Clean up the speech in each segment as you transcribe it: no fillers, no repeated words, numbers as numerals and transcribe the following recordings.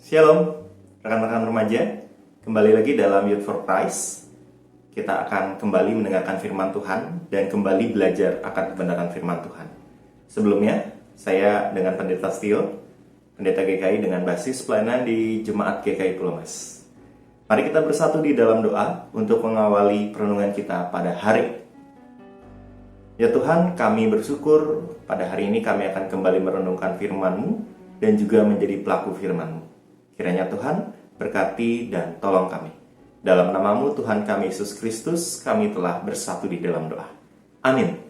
Shalom, rekan-rekan remaja. Kembali lagi dalam Youth for Christ. Kita akan kembali mendengarkan firman Tuhan dan kembali belajar akan kebenaran firman Tuhan. Sebelumnya, saya dengan Pendeta Stio, Pendeta GKI dengan basis pelayanan di Jemaat GKI Pulau Mas. Mari kita bersatu di dalam doa untuk mengawali perenungan kita pada hari ini. Ya Tuhan, kami bersyukur pada hari ini kami akan kembali merenungkan firman-Mu dan juga menjadi pelaku firman-Mu. Kiranya Tuhan berkati dan tolong kami. Dalam nama-Mu Tuhan kami Yesus Kristus, kami telah bersatu di dalam doa. Amin.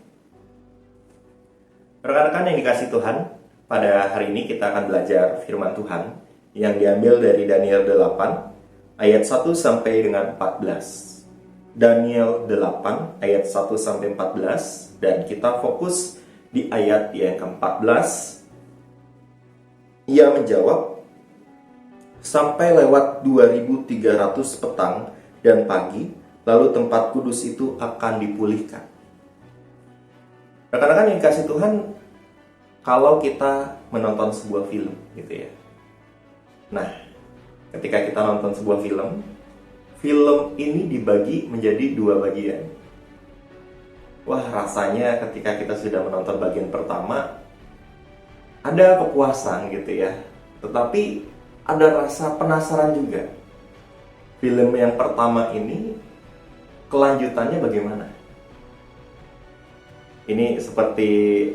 Rekan-rekan yang dikasih Tuhan, pada hari ini kita akan belajar firman Tuhan yang diambil dari Daniel 8 ayat 1 sampai dengan 14. Daniel 8 ayat 1 sampai 14, dan kita fokus di ayat yang ke-14. Ia menjawab, sampai lewat 2300 petang dan pagi, lalu tempat kudus itu akan dipulihkan. Rekan-rekan yang dikasih Tuhan, kalau kita menonton sebuah film gitu ya. Nah, ketika kita nonton sebuah film ini dibagi menjadi dua bagian. Wah, rasanya ketika kita sudah menonton bagian pertama, ada kepuasan gitu ya. Tetapi ada rasa penasaran juga. Film yang pertama ini kelanjutannya bagaimana? Ini seperti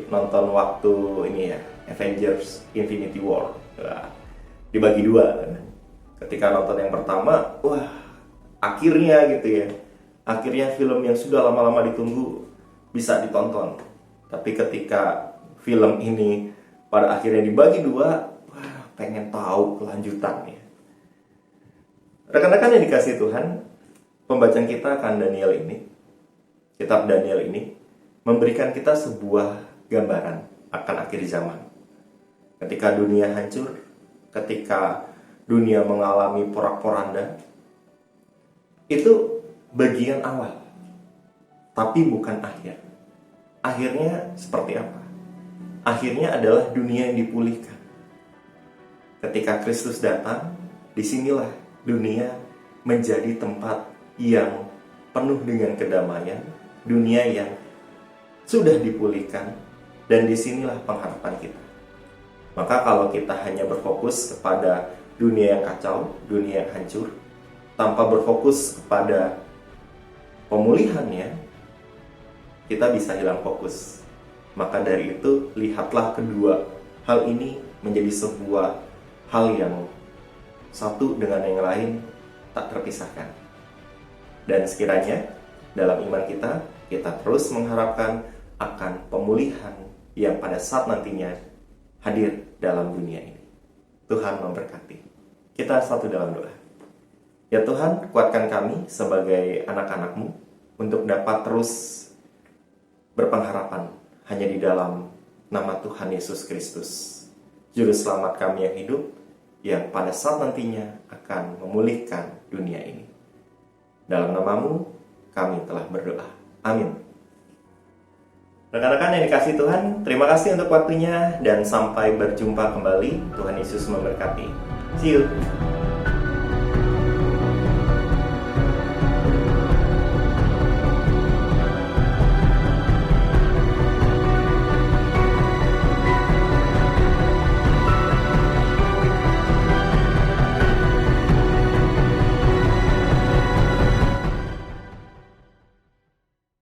nonton waktu ini ya, Avengers Infinity War. Nah, dibagi dua. Ketika nonton yang pertama, wah, akhirnya gitu ya. Akhirnya film yang sudah lama-lama ditunggu bisa ditonton. Tapi ketika film ini pada akhirnya dibagi dua, pengen tahu kelanjutannya. Rekan-rekan yang dikasih Tuhan, pembacaan kita akan Daniel ini, kitab Daniel ini, memberikan kita sebuah gambaran akan akhir zaman. Ketika dunia hancur, ketika dunia mengalami porak-poranda, itu bagian awal, tapi bukan akhir. Akhirnya seperti apa? Akhirnya adalah dunia yang dipulihkan. Ketika Kristus datang, disinilah dunia menjadi tempat yang penuh dengan kedamaian, dunia yang sudah dipulihkan, dan disinilah pengharapan kita. Maka kalau kita hanya berfokus kepada dunia yang kacau, dunia yang hancur, tanpa berfokus kepada pemulihannya, kita bisa hilang fokus. Maka dari itu, lihatlah kedua hal ini menjadi sebuah hal yang satu dengan yang lain tak terpisahkan. Dan sekiranya dalam iman kita terus mengharapkan akan pemulihan yang pada saat nantinya hadir dalam dunia ini. Tuhan memberkati. Kita satu dalam doa. Ya Tuhan, kuatkan kami sebagai anak-anak-Mu untuk dapat terus berpengharapan hanya di dalam nama Tuhan Yesus Kristus, Juru Selamat kami yang hidup, yang pada saat nantinya akan memulihkan dunia ini. Dalam nama-Mu, kami telah berdoa. Amin. Rekan-rekan yang dikasih Tuhan, terima kasih untuk waktunya dan sampai berjumpa kembali. Tuhan Yesus memberkati. See you.